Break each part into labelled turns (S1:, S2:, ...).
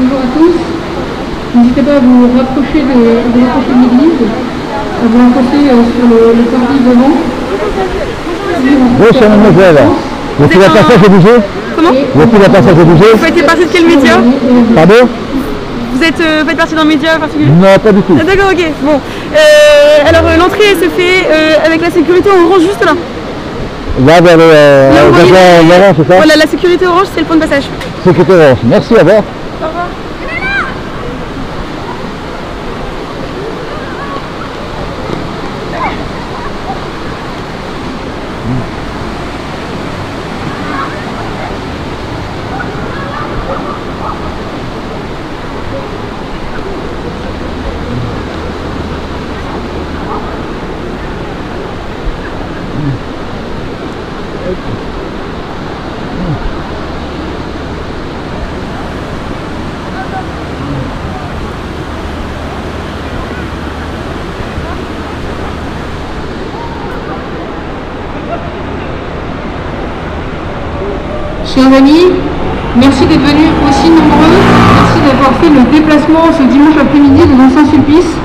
S1: Bonjour à tous. N'hésitez pas à vous rapprocher de l'église, à vous rapprocher sur le parvis devant.
S2: Bonjour mademoiselle. Vous êtes la passage obligé?
S3: Comment?
S2: Vous êtes la passage obligé?
S3: Vous faites partie de quel média?
S2: Pardon?
S3: Vous faites partie d'un média particulier?
S2: Non, pas du tout.
S3: Ah, d'accord, ok. Bon. Alors l'entrée elle se fait avec la sécurité orange juste là.
S2: Là, vers l'orange, c'est ça?
S3: Voilà, la sécurité orange, c'est le point de passage.
S2: Sécurité orange. Merci, au revoir.
S3: Au revoir.
S1: Chers amis, merci d'être venus aussi nombreux. Merci d'avoir fait le déplacement ce dimanche après-midi devant Saint-Sulpice.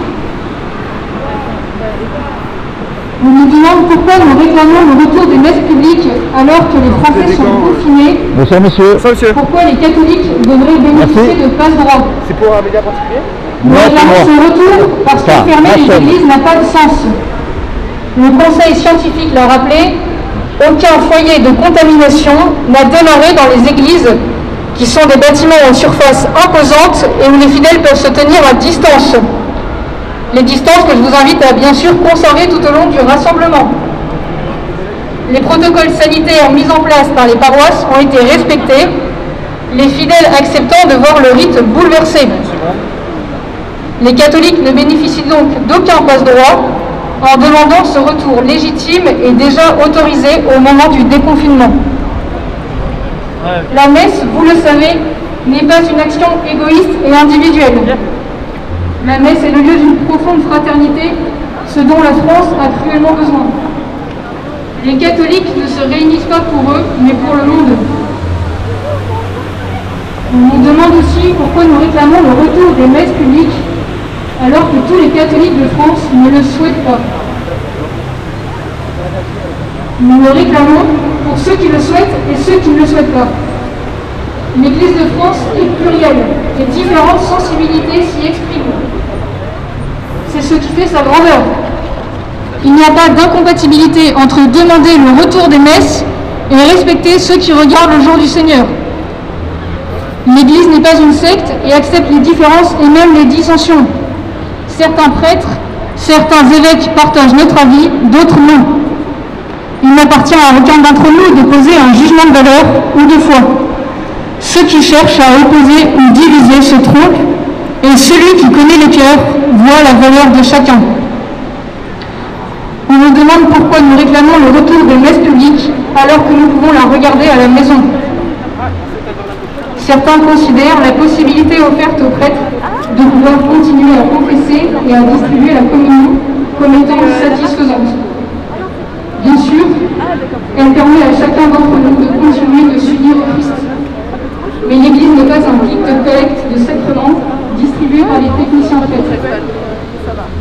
S1: On nous demande pourquoi nous réclamons le retour des messes publiques alors que les Français sont confinés.
S2: Bonsoir monsieur.
S4: Bonsoir monsieur.
S1: Pourquoi les catholiques devraient bénéficier de passe-droit?
S4: C'est pour un média particulier?
S1: Nous réclamons ce retour parce que fermer les églises n'a pas de sens. Le Conseil scientifique l'a rappelé, aucun foyer de contamination n'a démarré dans les églises, qui sont des bâtiments en surface imposante et où les fidèles peuvent se tenir à distance. Les distances que je vous invite à bien sûr conserver tout au long du rassemblement. Les protocoles sanitaires mis en place par les paroisses ont été respectés, les fidèles acceptant de voir le rite bouleversé. Les catholiques ne bénéficient donc d'aucun passe-droit en demandant ce retour légitime et déjà autorisé au moment du déconfinement. La messe, vous le savez, n'est pas une action égoïste et individuelle. La messe est le lieu d'une profonde fraternité, ce dont la France a cruellement besoin. Les catholiques ne se réunissent pas pour eux, mais pour le monde. On nous demande aussi pourquoi nous réclamons le retour des messes publiques alors que tous les catholiques de France ne le souhaitent pas. Nous le réclamons pour ceux qui le souhaitent et ceux qui ne le souhaitent pas. L'Église de France est plurielle et différentes sensibilités s'y expriment. C'est ce qui fait sa grandeur. Il n'y a pas d'incompatibilité entre demander le retour des messes et respecter ceux qui regardent le jour du Seigneur. L'Église n'est pas une secte et accepte les différences et même les dissensions. Certains prêtres, certains évêques partagent notre avis, d'autres non. Il n'appartient à aucun d'entre nous de poser un jugement de valeur ou de foi. Ceux qui cherchent à opposer ou diviser se trompent, et celui qui connaît le cœur voit la valeur de chacun. On nous demande pourquoi nous réclamons le retour des messes publiques alors que nous pouvons la regarder à la maison. Certains considèrent la possibilité offerte aux prêtres de pouvoir continuer à confesser et à distribuer la communion comme étant satisfaisante. Bien sûr, elle permet à chacun d'entre nous de continuer de s'unir au Christ. Mais l'Église n'est pas un kit de collecte de sacrements distribué par les techniciens prêtres.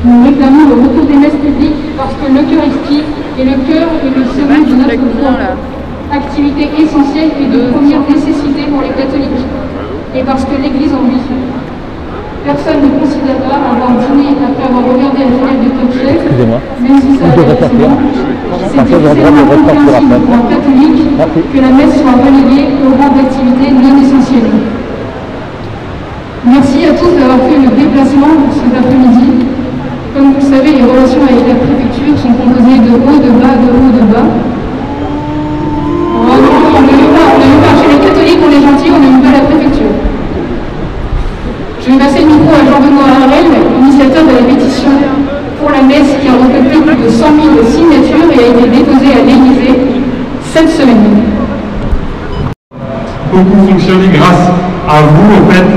S1: Nous réclamons le retour des messes publiques parce que l'Eucharistie est le cœur et le sommet de notre foi. Activité essentielle et de première nécessité pour les catholiques, et parce que l'Église en vit. Personne ne considère pas avoir dîné après avoir regardé la finale de Top Chef, même si ça a l'air excellent. C'est extrêmement compréhensible pour un catholique que la messe soit reléguée au rang d'activité non essentielle. Merci à tous d'avoir fait le déplacement cet après-midi. Comme vous le savez, les relations avec la préfecture sont composées de haut, de bas, de haut, de bas. On n'aime pas chez les catholiques, on est gentils, on n'aime pas la préfecture. Je vais passer le micro à Jean-Benoît Harel, initiateur de la pétition pour la messe qui a recueilli plus de 100 000 signatures et a été déposée à l'Élysée cette semaine.
S5: Beaucoup fonctionné grâce à vous en fait,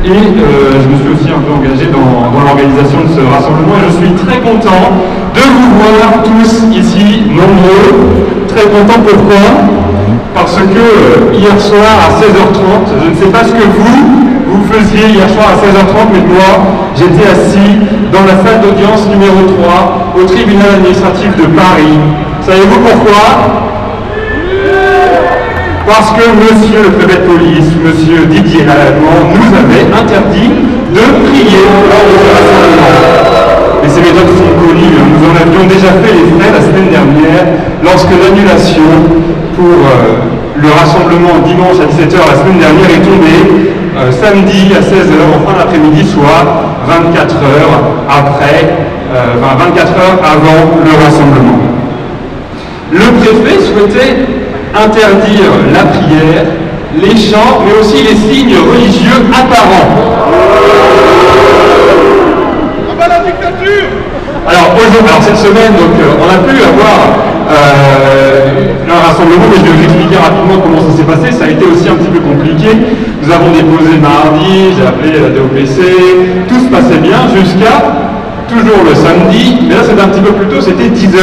S5: et je me suis aussi un peu engagé dans l'organisation de ce rassemblement et je suis très content de vous voir tous ici nombreux. Très content, pourquoi? Parce que hier soir à 16h30, je ne sais pas ce que vous vous faisiez hier soir à 16h30, mais moi, j'étais assis dans la salle d'audience numéro 3 au tribunal administratif de Paris. Savez-vous pourquoi? Parce que monsieur le préfet de police, monsieur Didier Lallement, nous avait interdit de prier lors de ce rassemblement. Mais ces méthodes sont connues, nous en avions déjà fait les frais la semaine dernière lorsque l'annulation pour le rassemblement dimanche à 17h la semaine dernière est tombée samedi à 16h en fin d'après-midi, soit 24 heures après, 24 heures avant le rassemblement. Le préfet souhaitait interdire la prière, les chants, mais aussi les signes religieux apparents.
S4: La dictature!
S5: Alors cette semaine, donc, on a pu avoir un rassemblement, mais je vais vous expliquer rapidement comment ça s'est passé. Ça a été aussi un petit peu compliqué. Nous avons déposé mardi, j'ai appelé la DOPC, tout se passait bien jusqu'à toujours le samedi, mais là c'était un petit peu plus tôt, c'était 10h.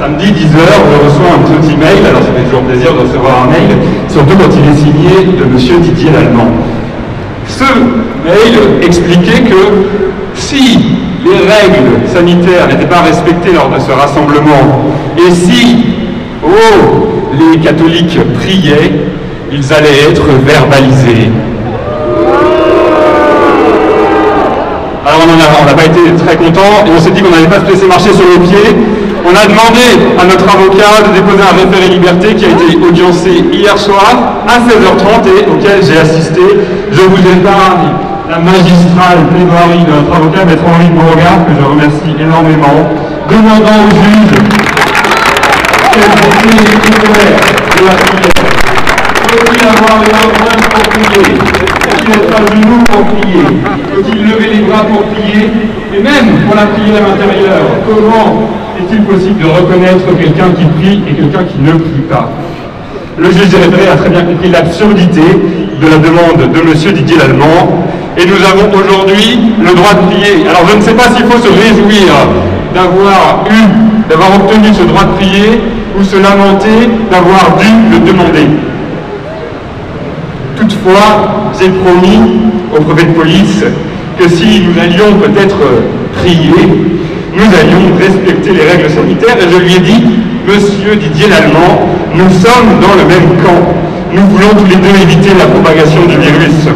S5: Samedi 10h, on reçoit un petit mail, alors ça fait toujours plaisir de recevoir un mail, surtout quand il est signé de monsieur Didier Lallement. Ce mail expliquait que si les règles sanitaires n'étaient pas respectées lors de ce rassemblement, et si les catholiques priaient, ils allaient être verbalisés. Alors on n'a pas été très contents, et on s'est dit qu'on n'allait pas se laisser marcher sur le pied. On a demandé à notre avocat de déposer un référé liberté qui a été audiencé hier soir à 16h30 et auquel j'ai assisté. Je vous épargne la magistrale plaidoirie de notre avocat, Maître Henri de Beauregard, que je remercie énormément, demandant au juge quel était couvert de la prière. Faut-il avoir les mains jointes pour prier? Faut-il être à genoux pour prier? Faut-il lever les bras pour prier? Et même pour la prière intérieure, comment est-il possible de reconnaître quelqu'un qui prie et quelqu'un qui ne prie pas? Le juge des référés a très bien compris l'absurdité de la demande de M. Didier Lallement, et nous avons aujourd'hui le droit de prier. Alors je ne sais pas s'il faut se réjouir d'avoir obtenu ce droit de prier, ou se lamenter d'avoir dû le demander. Toutefois, j'ai promis au préfet de police que si nous allions peut-être prier, nous allions respecter les règles sanitaires, et je lui ai dit, monsieur Didier Lallement, nous sommes dans le même camp. Nous voulons tous les deux éviter la propagation du virus.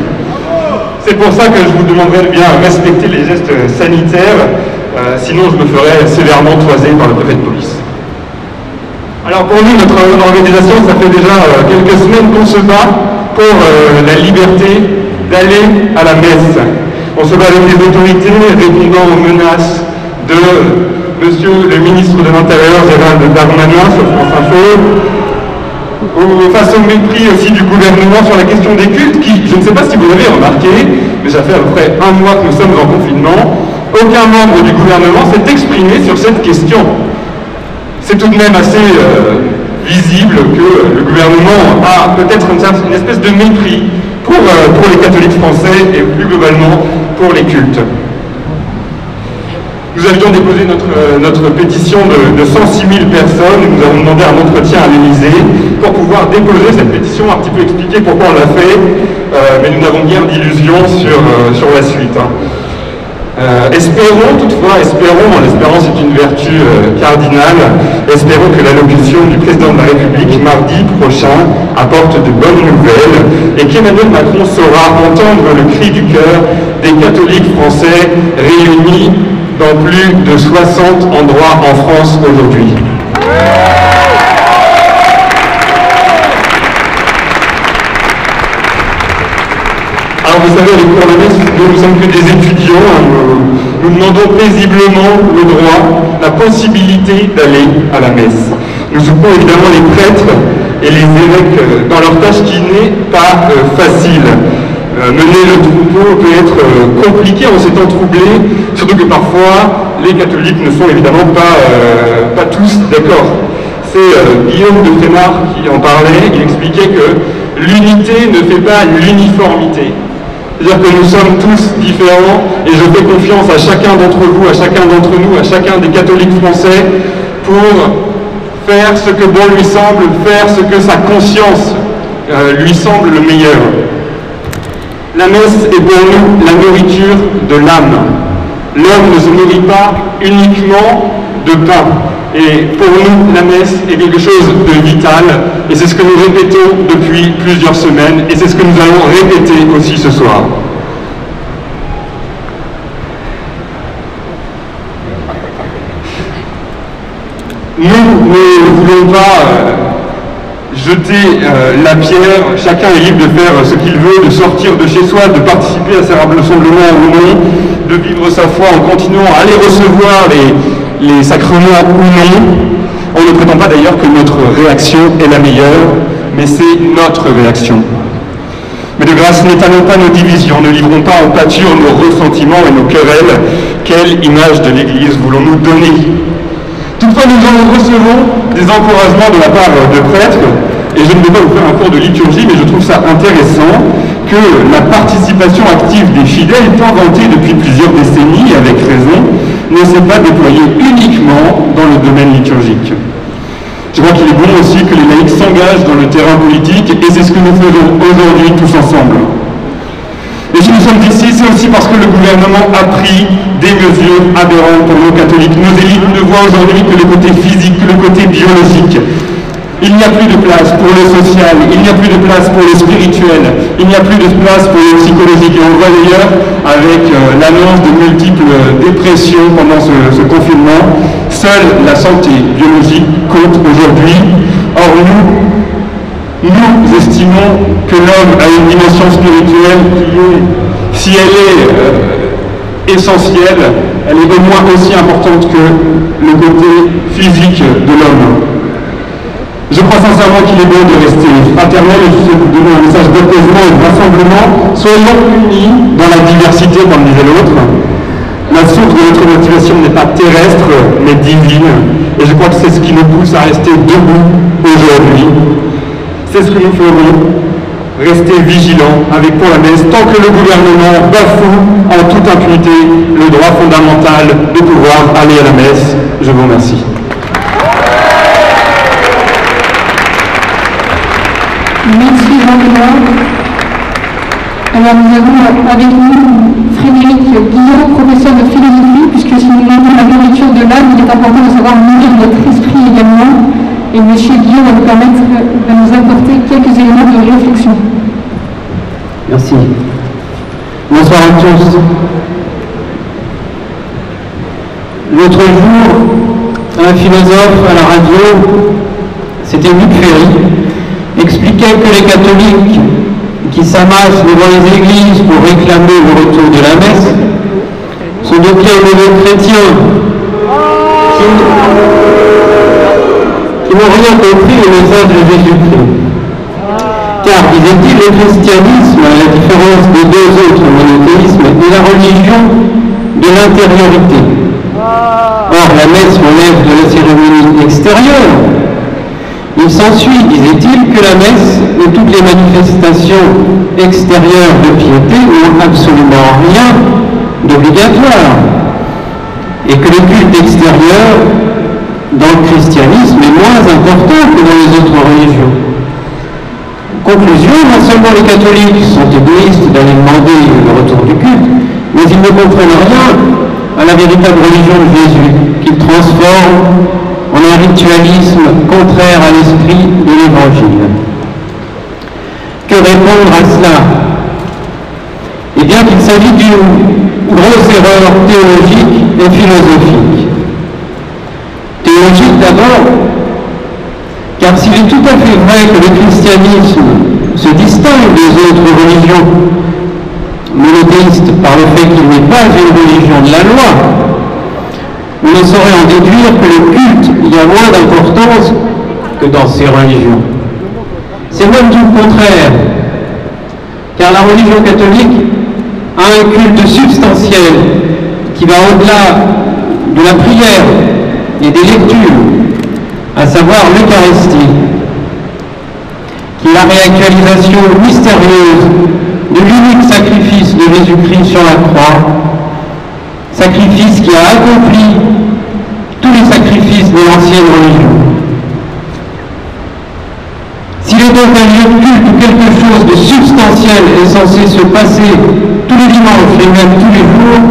S5: C'est pour ça que je vous demanderai de bien respecter les gestes sanitaires, sinon je me ferai sévèrement toiser par le préfet de police. Alors pour nous, notre organisation, ça fait déjà quelques semaines qu'on se bat pour la liberté d'aller à la messe. On se bat avec les autorités répondant aux menaces de monsieur le ministre de l'Intérieur, Gérald Darmanin, sur France Info, face au mépris aussi du gouvernement sur la question des cultes, qui, je ne sais pas si vous l'avez remarqué, mais ça fait à peu près un mois que nous sommes en confinement, aucun membre du gouvernement s'est exprimé sur cette question. C'est tout de même assez visible que le gouvernement a peut-être une espèce de mépris pour les catholiques français et plus globalement pour les cultes. Nous avions déposé notre pétition de 106 000 personnes et nous avons demandé un entretien à l'Élysée pour pouvoir déposer cette pétition, un petit peu expliquer pourquoi on l'a fait, mais nous n'avons guère d'illusions sur la suite. Espérons toutefois, en l'espérance c'est une vertu cardinale, espérons que l'allocution du président de la République mardi prochain apporte de bonnes nouvelles et qu'Emmanuel Macron saura entendre le cri du cœur des catholiques français réunis dans plus de 60 endroits en France aujourd'hui. Alors vous savez, avec pour la messe, nous ne sommes que des étudiants, nous demandons paisiblement le droit, la possibilité d'aller à la messe. Nous soutenons évidemment les prêtres et les évêques dans leur tâche qui n'est pas facile. Mener le troupeau peut être compliqué en ces temps troublés, surtout que parfois les catholiques ne sont évidemment pas tous d'accord. C'est Guillaume de Frémard qui en parlait, il expliquait que l'unité ne fait pas l'uniformité. C'est-à-dire que nous sommes tous différents et je fais confiance à chacun d'entre vous, à chacun d'entre nous, à chacun des catholiques français pour faire ce que bon lui semble, faire ce que sa conscience lui semble le meilleur. La messe est pour nous la nourriture de l'âme. L'homme ne se nourrit pas uniquement de pain. Et pour nous, la messe est quelque chose de vital. Et c'est ce que nous répétons depuis plusieurs semaines. Et c'est ce que nous allons répéter aussi ce soir. Nous ne voulons pas jeter la pierre. Chacun est libre de faire ce qu'il veut, de sortir de chez soi, de participer à ces rassemblements ou non, de vivre sa foi en continuant à aller recevoir les sacrements ou non. On ne prétend pas d'ailleurs que notre réaction est la meilleure, mais c'est notre réaction. Mais de grâce, n'étalons pas nos divisions, ne livrons pas en pâture nos ressentiments et nos querelles. Quelle image de l'Église voulons-nous donner? Toutefois, nous en recevons des encouragements de la part de prêtres, et je ne vais pas vous faire un cours de liturgie, mais je trouve ça intéressant que la participation active des fidèles, tant vantée depuis plusieurs décennies, avec raison, ne s'est pas déployée uniquement dans le domaine liturgique. Je crois qu'il est bon aussi que les laïcs s'engagent dans le terrain politique, et c'est ce que nous faisons aujourd'hui tous ensemble. Et si nous sommes ici, c'est aussi parce que le gouvernement a pris des mesures aberrantes pour nos catholiques. Nos élites ne voient aujourd'hui que le côté physique, que le côté biologique. Il n'y a plus de place pour le social, il n'y a plus de place pour le spirituel, il n'y a plus de place pour le psychologique. Et on voit d'ailleurs avec l'annonce de multiples dépressions pendant ce confinement, seule la santé biologique compte aujourd'hui. Or nous estimons que l'homme a une dimension spirituelle qui est, si elle est essentielle, elle est au moins aussi importante que le côté physique de l'homme. Je crois sincèrement qu'il est bon de rester fraternel et je vous donner un message d'apaisement et de rassemblement. Soyons unis dans la diversité, comme disait l'autre. La source de notre motivation n'est pas terrestre, mais divine. Et je crois que c'est ce qui nous pousse à rester debout aujourd'hui. C'est ce que nous ferons, rester vigilants avec pour la messe, tant que le gouvernement bafoue en toute impunité le droit fondamental de pouvoir aller à la messe. Je vous remercie.
S1: Merci Jean-Benoît. Alors nous avons avec nous Frédéric Guillaume, professeur de philosophie, puisque si nous demandons la nourriture de l'âme, il est important de savoir nourrir notre esprit également. Et M. Guillaume va nous permettre de nous apporter quelques éléments de réflexion.
S6: Merci. Bonsoir à tous. L'autre jour, un philosophe à la radio, c'était Luc Ferry, expliquait que les catholiques qui s'amassent devant les églises pour réclamer le retour de la messe sont de bien mauvais chrétiens qui n'ont rien compris au message de Jésus-Christ. Car, disait-il, le christianisme, à la différence des deux autres monothéismes, est la religion de l'intériorité. Or, la messe relève de la cérémonie extérieure. Il s'ensuit, disait-il, que la messe et toutes les manifestations extérieures de piété n'ont absolument rien d'obligatoire. Et que le culte extérieur dans le christianisme est moins important que dans les autres religions. Conclusion, non seulement les catholiques sont égoïstes d'aller demander le retour du culte, mais ils ne comprennent rien à la véritable religion de Jésus, qu'ils transforment en un ritualisme contraire à l'esprit de l'Évangile. Que répondre à cela? Eh bien qu'il s'agit d'une grosse erreur théologique et philosophique. Théologique d'abord, car s'il est tout à fait vrai que le christianisme se distingue des autres religions monothéistes par le fait qu'il n'est pas une religion de la loi, on ne saurait en déduire que le culte y a moins d'importance que dans ces religions. C'est même tout le contraire, car la religion catholique a un culte substantiel qui va au-delà de la prière et des lectures, à savoir l'Eucharistie, qui est la réactualisation mystérieuse de l'unique sacrifice de Jésus-Christ sur la croix, sacrifice qui a accompli tous les sacrifices de l'ancienne religion. S'il est donc un lieu de culte où quelque chose de substantiel est censé se passer tous les dimanches et même tous les jours,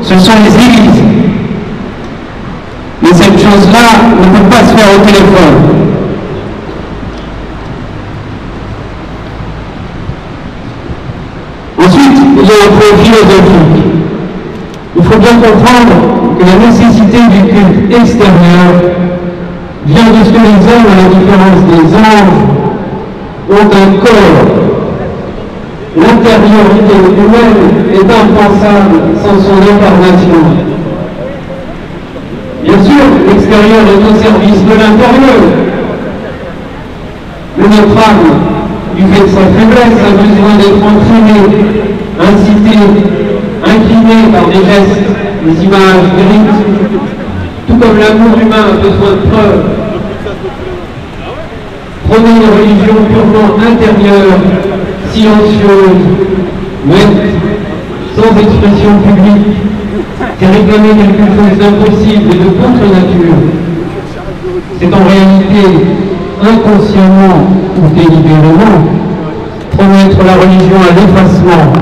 S6: ce sont les églises. Mais cette chose-là ne peut pas se faire au téléphone. Ensuite, il y a un point philosophique. Il faut bien comprendre que la nécessité du culte extérieur vient de ce que les hommes, à la différence des anges, ont un corps. L'intériorité humaine est impensable sans son incarnation. Bien sûr, l'extérieur est au service de l'intérieur. Mais notre âme, du fait de sa faiblesse, a besoin d'être entraînée, incitée, inclinée par des gestes, des images, des rites. Tout comme l'amour humain a besoin de preuves. Prenez une religion purement intérieure, silencieuse, muette, sans expression publique, c'est réclamer quelque chose d'impossible et de contre-nature. C'est en réalité, inconsciemment ou délibérément, promettre la religion à l'effacement,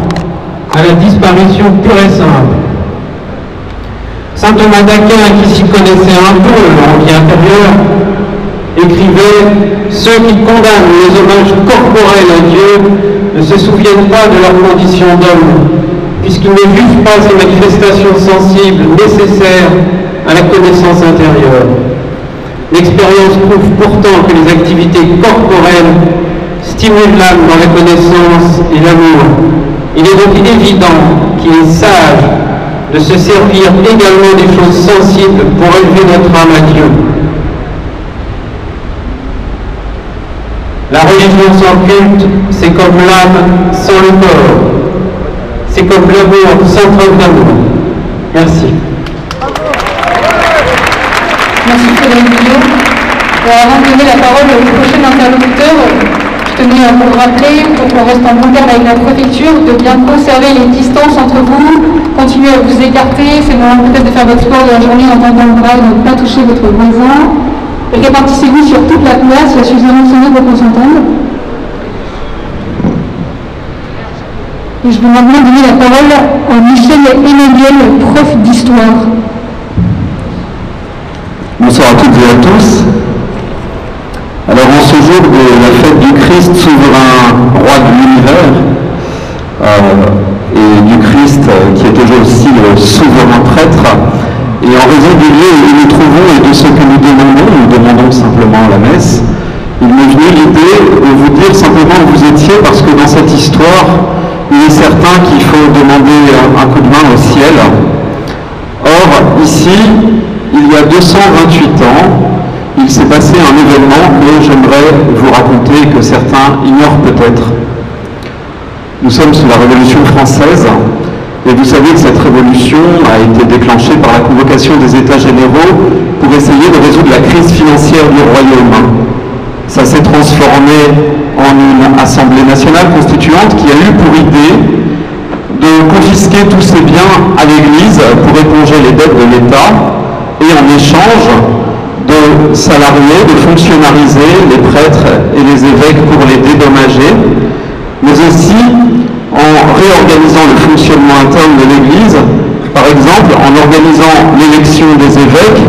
S6: à la disparition pure et simple. Saint Thomas d'Aquin, qui s'y connaissait un peu en vie intérieure, écrivait « Ceux qui condamnent les hommages corporels à Dieu ne se souviennent pas de leur condition d'homme, puisqu'ils ne jugent pas ces manifestations sensibles nécessaires à la connaissance intérieure. L'expérience prouve pourtant que les activités corporelles stimulent l'âme dans la connaissance et l'amour. Il est donc évident qu'il est sage de se servir également des choses sensibles pour élever notre âme à Dieu. La religion sans culte, c'est comme l'âme sans le corps. C'est comme l'amour sans preuve d'amour. Merci.
S1: Merci Frédéric Guillaume. Avant de donner la parole au prochain interlocuteur, je tenais à vous rappeler, pour qu'on reste en bon terme avec la préfecture, de bien conserver les distances entre vous, continuer à vous écarter, c'est le moment peut-être de faire votre sport de la journée en entendant le bras, de ne pas toucher votre voisin. Répartissez-vous sur toute la place, il y a suffisamment de sonneries pour qu'on s'entende. Et je vous demande de donner la parole à Michel Emmanuel, prof d'histoire.
S7: Bonsoir à toutes et à tous. Alors en ce jour de la fête du Christ, souverain roi de l'univers, et du Christ qui est toujours aussi le souverain prêtre, et en raison du lieu où nous nous trouvons et de ce que nous demandons simplement la messe, il m'est venu l'idée de vous dire simplement où vous étiez, parce que dans cette histoire, il est certain qu'il faut demander un coup de main au ciel. Or, ici, il y a 228 ans, il s'est passé un événement que j'aimerais vous raconter, que certains ignorent peut-être. Nous sommes sous la Révolution française, et vous savez que cette révolution a été déclenchée par la convocation des États généraux pour essayer de résoudre la crise financière du royaume. Ça s'est transformé en une Assemblée nationale constituante qui a eu pour idée de confisquer tous ses biens à l'Église pour éponger les dettes de l'État et en échange de salarier, de fonctionnariser les prêtres et les évêques pour les dédommager, mais aussi en réorganisant le fonctionnement interne de l'Église, par exemple en organisant l'élection des évêques,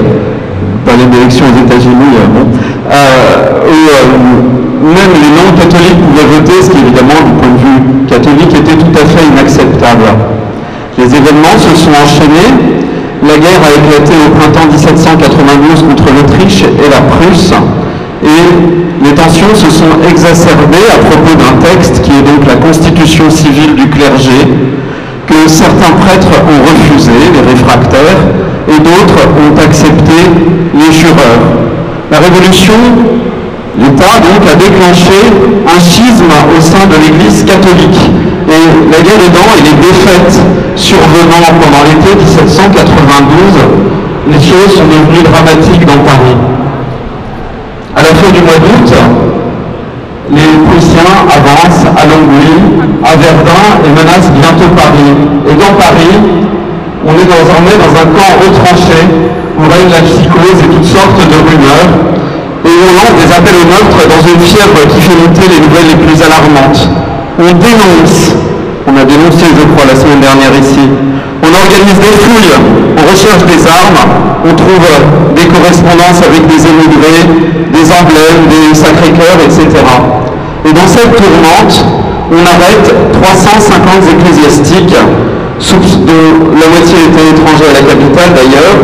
S7: pas l'élection aux États-Unis, où même les non-catholiques pouvaient voter, ce qui évidemment du point de vue catholique était tout à fait inacceptable. Les événements se sont enchaînés. La guerre a éclaté au printemps 1792 contre l'Autriche et la Prusse, et les tensions se sont exacerbées à propos d'un texte qui est donc la constitution civile du clergé, que certains prêtres ont refusé, les réfractaires, et d'autres ont accepté, les jureurs. La Révolution, l'État donc a déclenché un schisme au sein de l'Église catholique. Et la guerre aidant et les défaites survenant pendant l'été 1792, les choses sont devenues dramatiques dans Paris. À la fin du mois d'août, les Prussiens avancent à Longwy, à Verdun et menacent bientôt Paris. Et dans Paris, on est désormais dans un camp retranché où règne la psychose et toutes sortes de rumeurs. Et on lance des appels au meurtre dans une fièvre qui fait monter les nouvelles les plus alarmantes. On dénonce, on a dénoncé je crois la semaine dernière ici, on organise des fouilles, on recherche des armes, on trouve des correspondances avec des émigrés, des emblèmes, des Sacré-Cœur, etc. Et dans cette tourmente, on arrête 350 ecclésiastiques, dont la moitié était étrangers à la capitale d'ailleurs,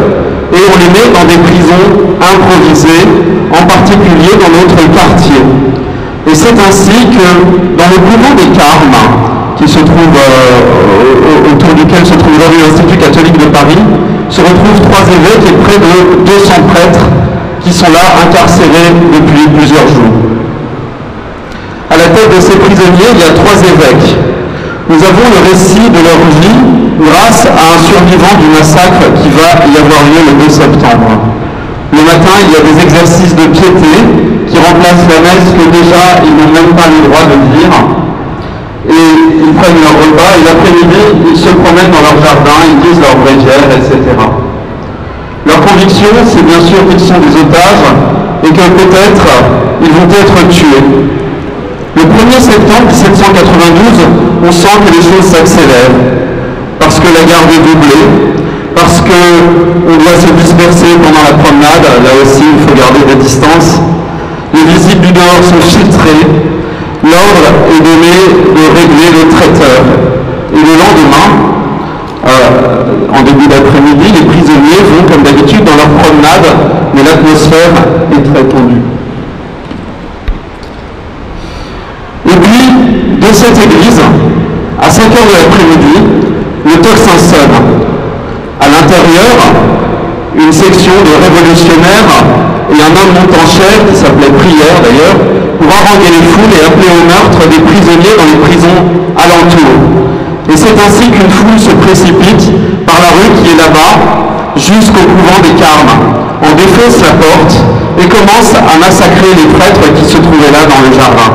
S7: et on les met dans des prisons improvisées, en particulier dans notre quartier. Et c'est ainsi que dans le couvent des Carmes, qui se trouve, autour duquel se trouve aujourd'hui l'Institut catholique de Paris, se retrouvent 3 évêques et près de 200 prêtres qui sont là incarcérés depuis plusieurs jours. À la tête de ces prisonniers, il y a 3 évêques. Nous avons le récit de leur vie grâce à un survivant du massacre qui va y avoir lieu le 2 septembre. Le matin, il y a des exercices de piété qui remplacent la messe que déjà ils n'ont même pas le droit de dire. Et ils prennent leur repas et l'après-midi, ils se promènent dans leur jardin, ils disent leur bréviaire, etc. Leur conviction, c'est bien sûr qu'ils sont des otages et que peut-être ils vont être tués. Le 1er septembre 1792, on sent que les choses s'accélèrent, parce que la garde est doublée, parce qu'on doit se disperser pendant la promenade, là aussi il faut garder des distances. Les visites du dehors sont filtrées, l'ordre est donné de régler le traiteur. Et le lendemain, en début d'après-midi, les prisonniers vont comme d'habitude dans leur promenade, mais l'atmosphère est très tendue. Et puis, de cette église, à 5 h de l'après-midi, le tocsin sonne. À l'intérieur, une section de révolutionnaires et un homme montant chair, qui s'appelait Prière d'ailleurs, pour haranguer les foules et appeler au meurtre des prisonniers dans les prisons alentours. Et c'est ainsi qu'une foule se précipite par la rue qui est là-bas, jusqu'au couvent des Carmes. On défausse la porte et commence à massacrer les prêtres qui se trouvaient là dans le jardin.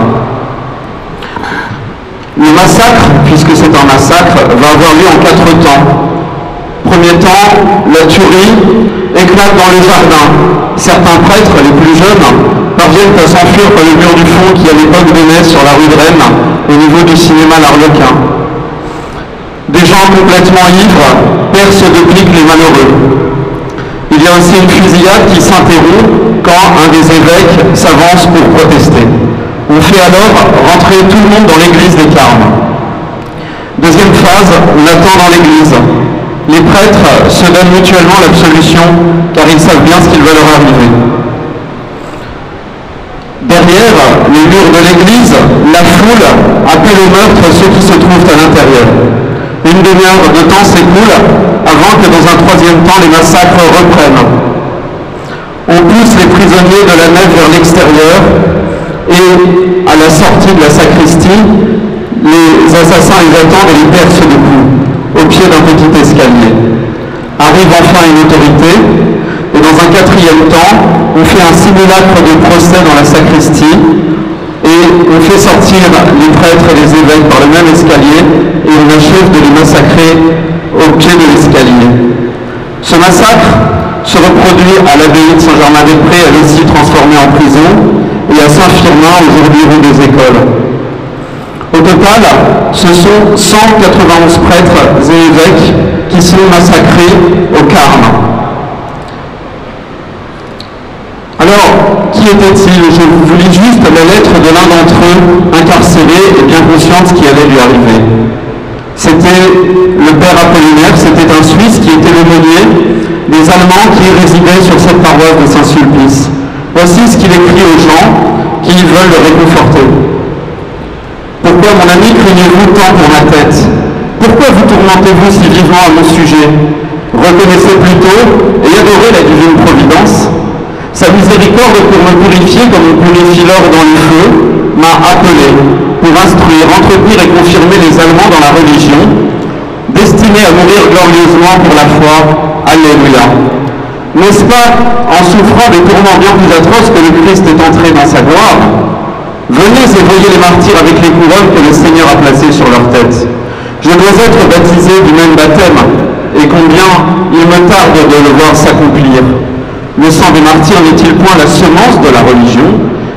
S7: Le massacre, puisque c'est un massacre, va avoir lieu en 4 temps. Premier temps, la tuerie éclate dans le jardin. Certains prêtres, les plus jeunes, parviennent à s'enfuir par le mur du fond qui à l'époque donnait sur la rue de Rennes, au niveau du cinéma L'Arlequin. Des gens complètement ivres percent de pique les malheureux. Il y a aussi une fusillade qui s'interrompt quand un des évêques s'avance pour protester. On fait alors rentrer tout le monde dans l'église des Carmes. Deuxième phase, on attend dans l'église. Les prêtres se donnent mutuellement l'absolution car ils savent bien ce qu'il va leur arriver. Derrière les murs de l'église, la foule appelle au meurtre ceux qui se trouvent à l'intérieur. Une demi-heure de temps s'écoule avant que dans un troisième temps les massacres reprennent. On pousse les prisonniers de la nef vers l'extérieur et à la sortie de la sacristie, les assassins les attendent et les percent de coups au pied d'un petit escalier. Arrive enfin une autorité et dans un quatrième temps, on fait un simulacre de procès dans la sacristie et on fait sortir les prêtres et les évêques par le même escalier et on achève de les massacrer au pied de l'escalier. Ce massacre se reproduit à l'abbaye de Saint-Germain-des-Prés, elle aussi transformée en prison, et à Saint-Firmin, aujourd'hui rue des Écoles. Au total, ce sont 191 prêtres et évêques qui sont massacrés au Carmes. Alors, qui était-il? Je vous lis juste la lettre de l'un d'entre eux, incarcéré et bien conscient de ce qui allait lui arriver. C'était le père Apollinaire, c'était un Suisse qui était l'aumônier des Allemands qui résidaient sur cette paroisse de Saint-Sulpice. Voici ce qu'il écrit aux gens qui veulent le réconforter. Pourquoi, mon ami, craignez-vous tant pour ma tête? Pourquoi vous tourmentez-vous si vivement à mon sujet? Reconnaissez plutôt et adorez la divine providence. Sa miséricorde pour me purifier comme on purifie l'or dans le feu m'a appelé pour instruire, entretenir et confirmer les Allemands dans la religion, destinés à mourir glorieusement pour la foi. Alléluia. N'est-ce pas en souffrant des tourments bien plus atroces que le Christ est entré dans sa gloire? Venez et voyez les martyrs avec les couronnes que le Seigneur a placées sur leur tête. Je dois être baptisé du même baptême, et combien il me tarde de le voir s'accomplir. Le sang des martyrs n'est-il point la semence de la religion?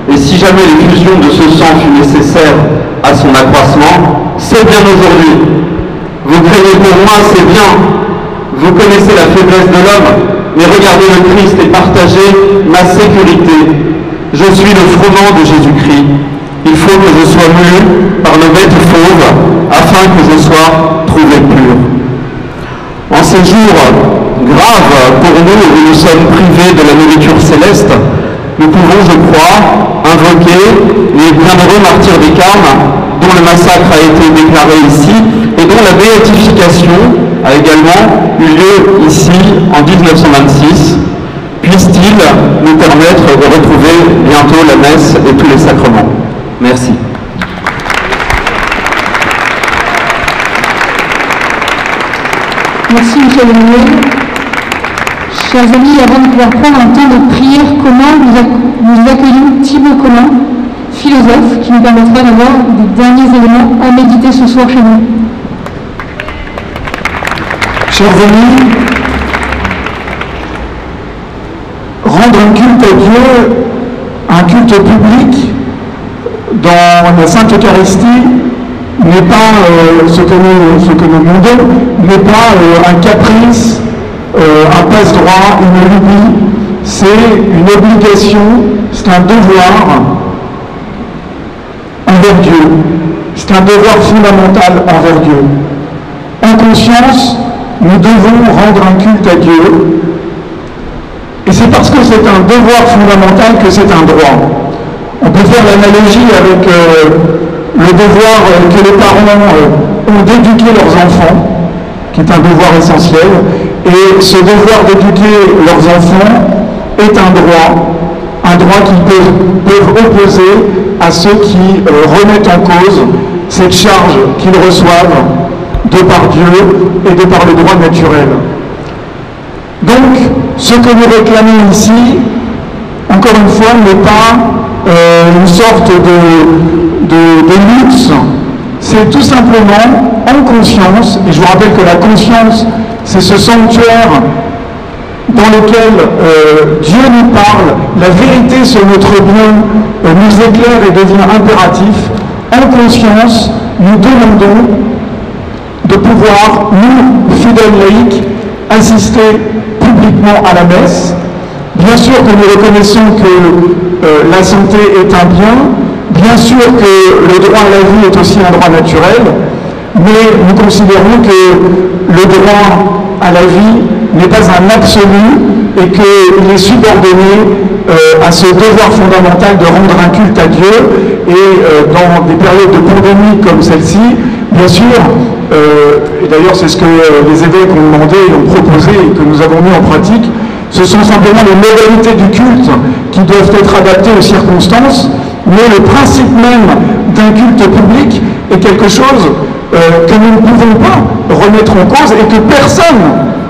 S7: Et si jamais l'effusion de ce sang fut nécessaire à son accroissement, c'est bien aujourd'hui. Vous craignez pour moi, c'est bien. Vous connaissez la faiblesse de l'homme, mais regardez le Christ et partagez ma sécurité. Je suis le froment de Jésus-Christ. Il faut que je sois mu par le bête fauve, afin que je sois trouvé pur. En ces jours graves pour nous, où nous sommes privés de la nourriture céleste, nous pouvons, je crois, invoquer les bienheureux martyrs des Carmes, dont le massacre a été déclaré ici, et dont la béatification a également eu lieu ici en 1926. Puisse-t-il nous permettre de retrouver bientôt la messe et tous les sacrements. Merci.
S1: Merci Michel Emmanuel. Chers amis, avant de pouvoir prendre un temps de prière commun, nous accueillons Thibaut Collin, philosophe, qui nous permettra d'avoir des derniers éléments à méditer ce soir chez nous.
S8: Chers amis, rendre un culte à Dieu, un culte public, dans la Sainte Eucharistie, n'est pas ce que nous demandons, n'est pas un caprice, un passe-droit, une lubie, c'est une obligation, c'est un devoir envers Dieu, c'est un devoir fondamental envers Dieu. En conscience, nous devons rendre un culte à Dieu, et c'est parce que c'est un devoir fondamental que c'est un droit. On peut faire l'analogie avec le devoir que les parents ont d'éduquer leurs enfants, qui est un devoir essentiel, et ce devoir d'éduquer leurs enfants est un droit qu'ils peuvent opposer à ceux qui remettent en cause cette charge qu'ils reçoivent de par Dieu et de par le droit naturel. Donc, ce que nous réclamons ici, encore une fois, n'est pas une sorte de luxe, c'est tout simplement en conscience, et je vous rappelle que la conscience, c'est ce sanctuaire dans lequel Dieu nous parle, la vérité sur notre bien nous éclaire et devient impératif. En conscience, nous demandons de pouvoir, nous, fidèles laïcs, assister publiquement à la messe. Bien sûr que nous reconnaissons que la santé est un bien, bien sûr que le droit à la vie est aussi un droit naturel, mais nous considérons que le droit à la vie n'est pas un absolu et qu'il est subordonné à ce devoir fondamental de rendre un culte à Dieu. Et dans des périodes de pandémie comme celle-ci, bien sûr, et d'ailleurs c'est ce que les évêques ont demandé et ont proposé et que nous avons mis en pratique, ce sont simplement les modalités du culte qui doivent être adaptées aux circonstances, mais le principe même d'un culte public est quelque chose que nous ne pouvons pas remettre en cause et que personne,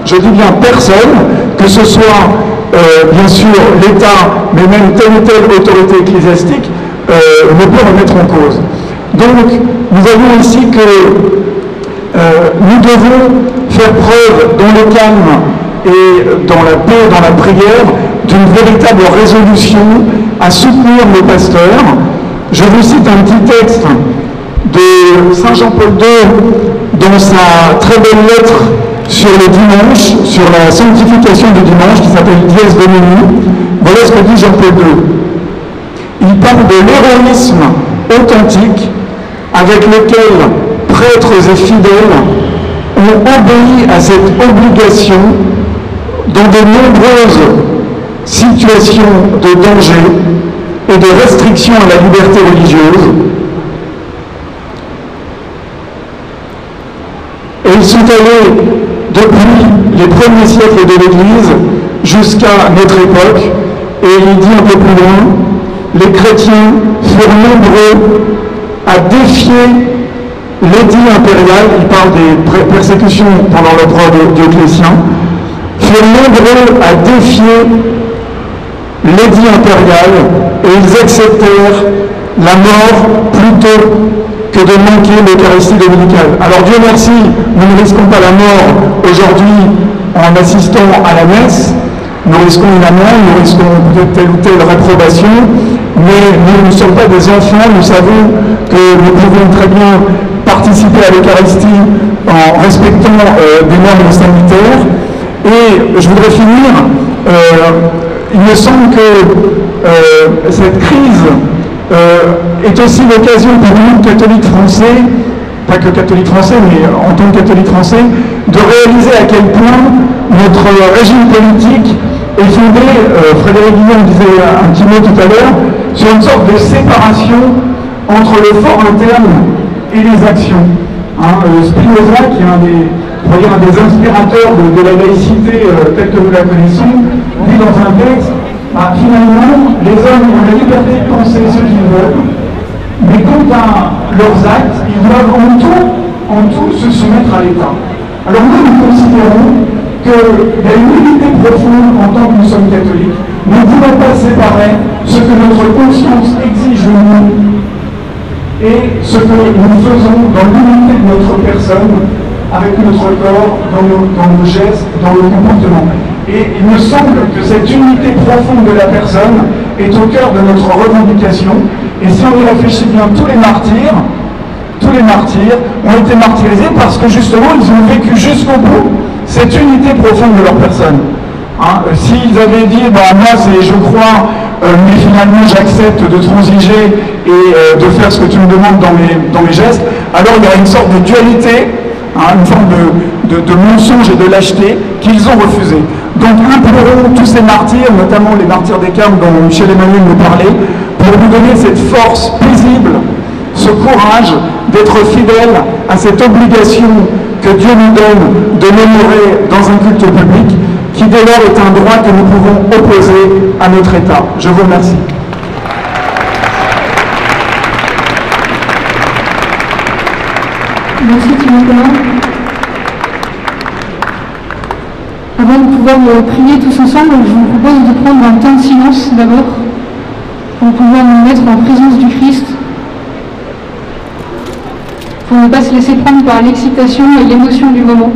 S8: je dis bien personne, que ce soit bien sûr l'État, mais même telle ou telle autorité ecclésiastique, ne peut remettre en cause. Donc, nous voyons ici que nous devons faire preuve dans le calme et dans la paix, dans la prière, d'une véritable résolution à soutenir nos pasteurs. Je vous cite un petit texte de Saint Jean-Paul II dans sa très belle lettre sur le dimanche, sur la sanctification du dimanche, qui s'appelle Dies Domini. Voilà ce que dit Jean-Paul II. Il parle de l'héroïsme authentique avec lequel prêtres et fidèles ont obéi à cette obligation dans de nombreuses situations de danger et de restriction à la liberté religieuse. Et ils sont allés depuis les premiers siècles de l'Église jusqu'à notre époque, et il dit un peu plus loin, les chrétiens furent nombreux à défier l'édit impérial, il parle des persécutions pendant l'empereur Dioclétien, furent nombreux à défier l'édit impérial et ils acceptèrent la mort plutôt que de manquer l'Eucharistie dominicale. Alors Dieu merci, nous ne risquons pas la mort aujourd'hui en assistant à la messe, Nous risquons une amende, nous risquons peut-être telle ou telle réprobation, mais nous ne sommes pas des enfants, nous savons que nous pouvons très bien participer à l'Eucharistie en respectant des normes sanitaires. Et je voudrais finir, il me semble que cette crise est aussi l'occasion pour nous, catholiques français, pas que catholiques français, mais en tant que catholiques français, de réaliser à quel point notre régime politique est fondé, Frédéric Guillon disait un petit mot tout à l'heure, sur une sorte de séparation entre le fort interne et les actions. Spinoza, qui est un des inspirateurs de la laïcité telle que nous la connaissons, dit dans un texte, finalement, les hommes ont la liberté de penser ce qu'ils veulent, mais quant à leurs actes, ils doivent en tout se soumettre à l'État. Alors nous considérons qu'il y a une unité profonde en tant que nous sommes catholiques. Nous ne pouvons pas séparer ce que notre conscience exige de nous et ce que nous faisons dans l'unité de notre personne, avec notre corps, dans nos gestes, dans nos comportements. Et il me semble que cette unité profonde de la personne est au cœur de notre revendication. Et si on y réfléchit bien, tous les martyrs ont été martyrisés parce que justement ils ont vécu jusqu'au bout cette unité profonde de leur personne. S'ils avaient dit, moi je crois, mais finalement j'accepte de transiger et de faire ce que tu me demandes dans mes gestes, alors il y a une sorte de dualité, une forme de mensonge et de lâcheté qu'ils ont refusé. Donc implorons tous ces martyrs, notamment les martyrs des Carmes dont Michel Emmanuel nous parlait, pour nous donner cette force paisible, ce courage d'être fidèles à cette obligation que Dieu nous donne de l'honorer dans un culte public, qui dès lors est un droit que nous pouvons opposer à notre État. Je vous remercie.
S1: Merci Thierry Collin. Avant de pouvoir prier tous ensemble, je vous propose de prendre un temps de silence d'abord, pour pouvoir nous mettre en présence du Christ, pour ne pas se laisser prendre par l'excitation et l'émotion du moment.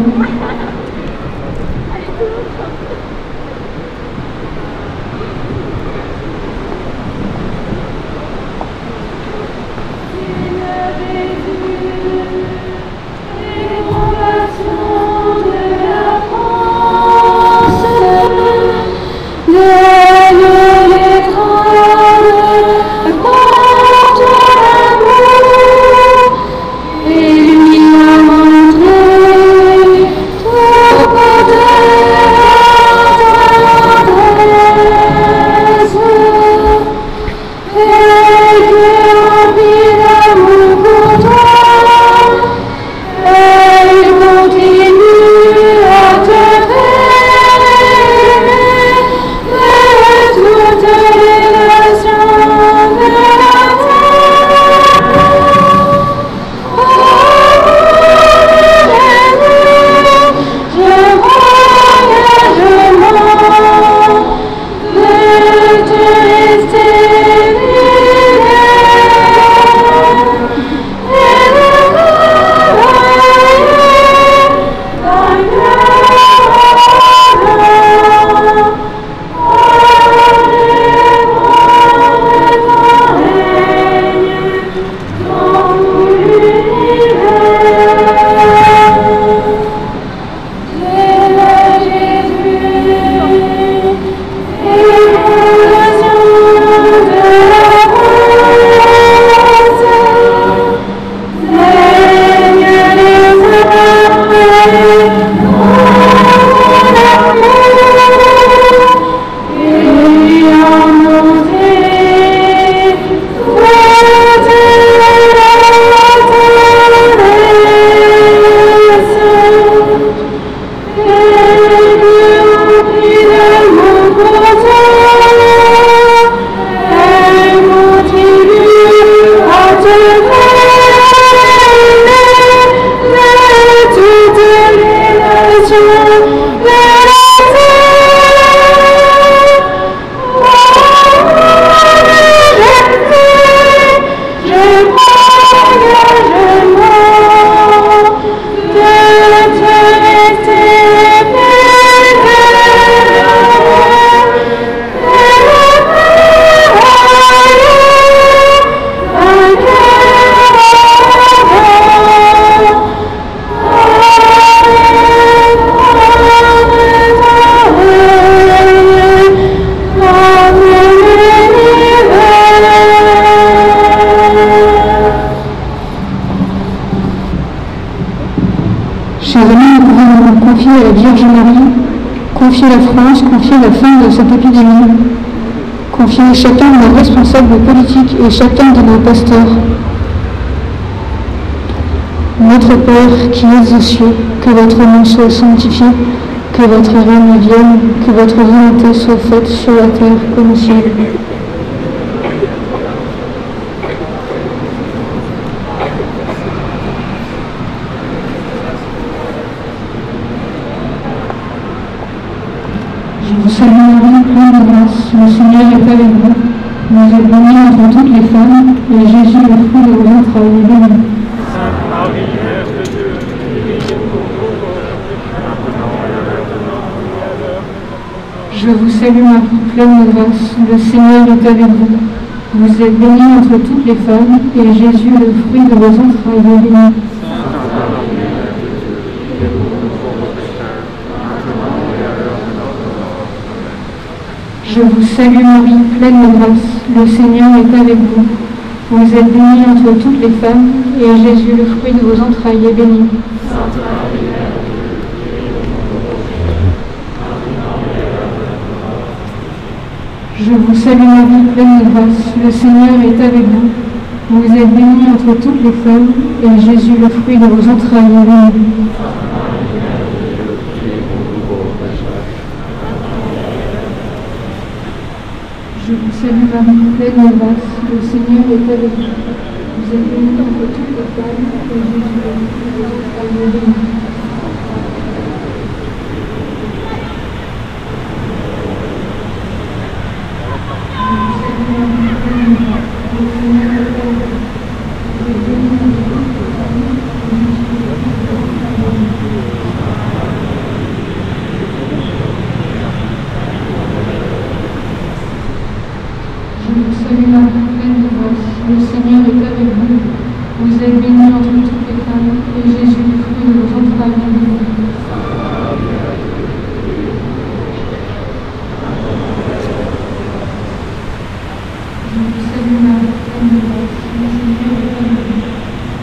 S1: confiez la France, confiez la fin de cette épidémie. Confiez chacun de nos responsables politiques et chacun de nos pasteurs. Notre Père qui es aux cieux, que votre nom soit sanctifié, que votre règne vienne, que votre volonté soit faite sur la terre comme au ciel. Je vous salue Marie, pleine de grâce, le Seigneur est avec vous. Vous êtes bénie entre toutes les femmes, et Jésus, le fruit de vos entrailles, est béni.
S4: Sainte Marie, Mère de Dieu, priez pour nous pauvres, maintenant et à l'heure de notre mort.
S1: Je vous salue Marie, pleine de grâce, le Seigneur est avec vous. Vous êtes bénie entre toutes les femmes, et Jésus, le fruit de vos entrailles, est béni. Je vous salue Marie, pleine de grâce, le Seigneur est avec vous. Vous êtes bénie entre toutes les femmes, et Jésus, le fruit de vos entrailles, est béni. Je vous salue Marie, pleine de grâce, le Seigneur est avec vous. Vous êtes bénie entre toutes les femmes, et Jésus, le fruit de vos entrailles, est béni. Je vous salue Marie, pleine de grâce, le Seigneur est avec vous. Vous êtes bénie entre toutes les femmes, et Jésus, le fruit de vos entrailles, est béni. Salut Marie, pleine de grâce, le Seigneur est avec vous.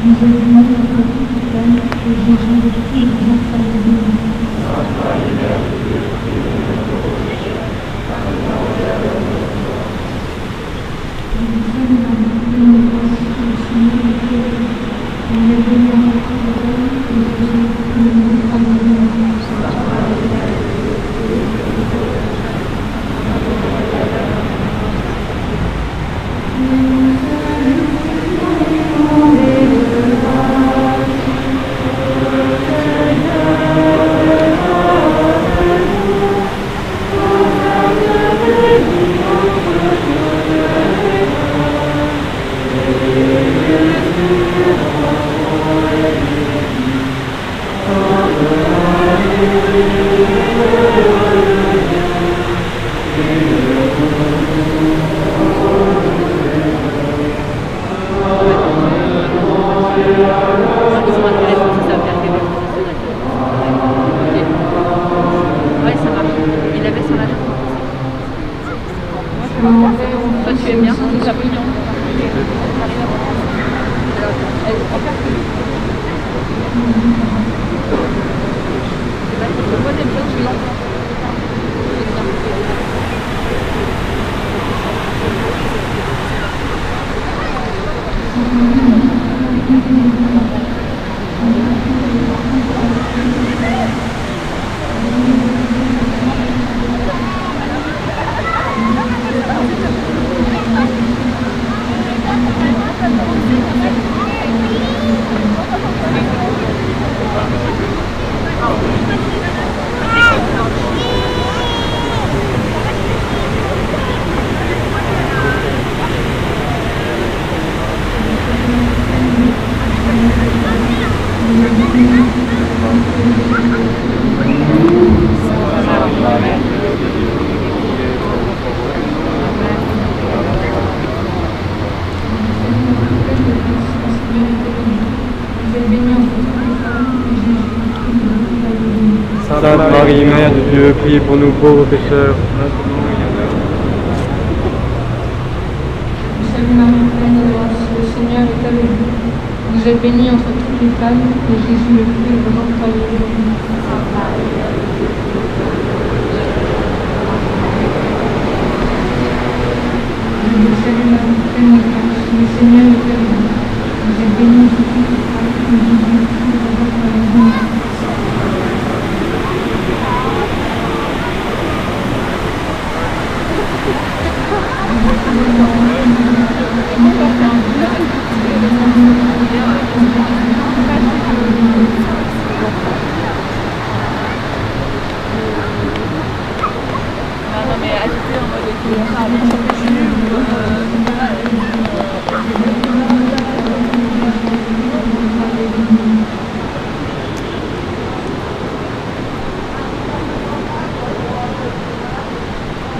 S1: Vous êtes bénie entre toutes les femmes, et Jésus, le fruit de vos entrailles, est béni. Je vous salue Marie, pleine de grâce, le Seigneur est avec vous. Vous êtes bénie entre toutes les femmes, et Jésus, le fruit de vos entrailles, est béni.
S9: Sainte Marie, Mère de Dieu, priez pour nous pauvres pécheurs, maintenant et à l'heure.
S1: Salut Marie, pleine de grâce, le Seigneur est avec vous. Vous êtes bénie entre toutes les femmes, et Jésus, le fruit de vos entrailles, est béni. salue Marie, pleine de grâce, le Seigneur est avec vous. Vous êtes bénie entre toutes les femmes, et Jésus, le fruit de votre entrailles, est béni.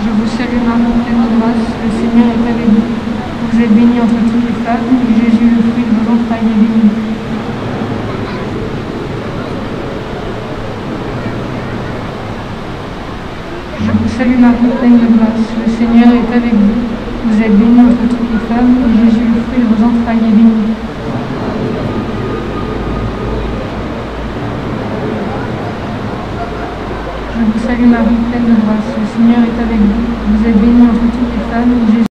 S1: Je vous salue Marie, pleine de grâce, le Seigneur est avec vous. Vous êtes bénie entre toutes les femmes, et Jésus, le fruit de vos entrailles, est béni. Je vous salue Marie, pleine de grâce, le Seigneur est avec vous. Vous êtes bénie entre toutes les femmes, et Jésus, le fruit de vos entrailles, est béni. Je vous salue Marie, pleine de grâce, le Seigneur est avec vous. Vous êtes bénie entre toutes les femmes, et Jésus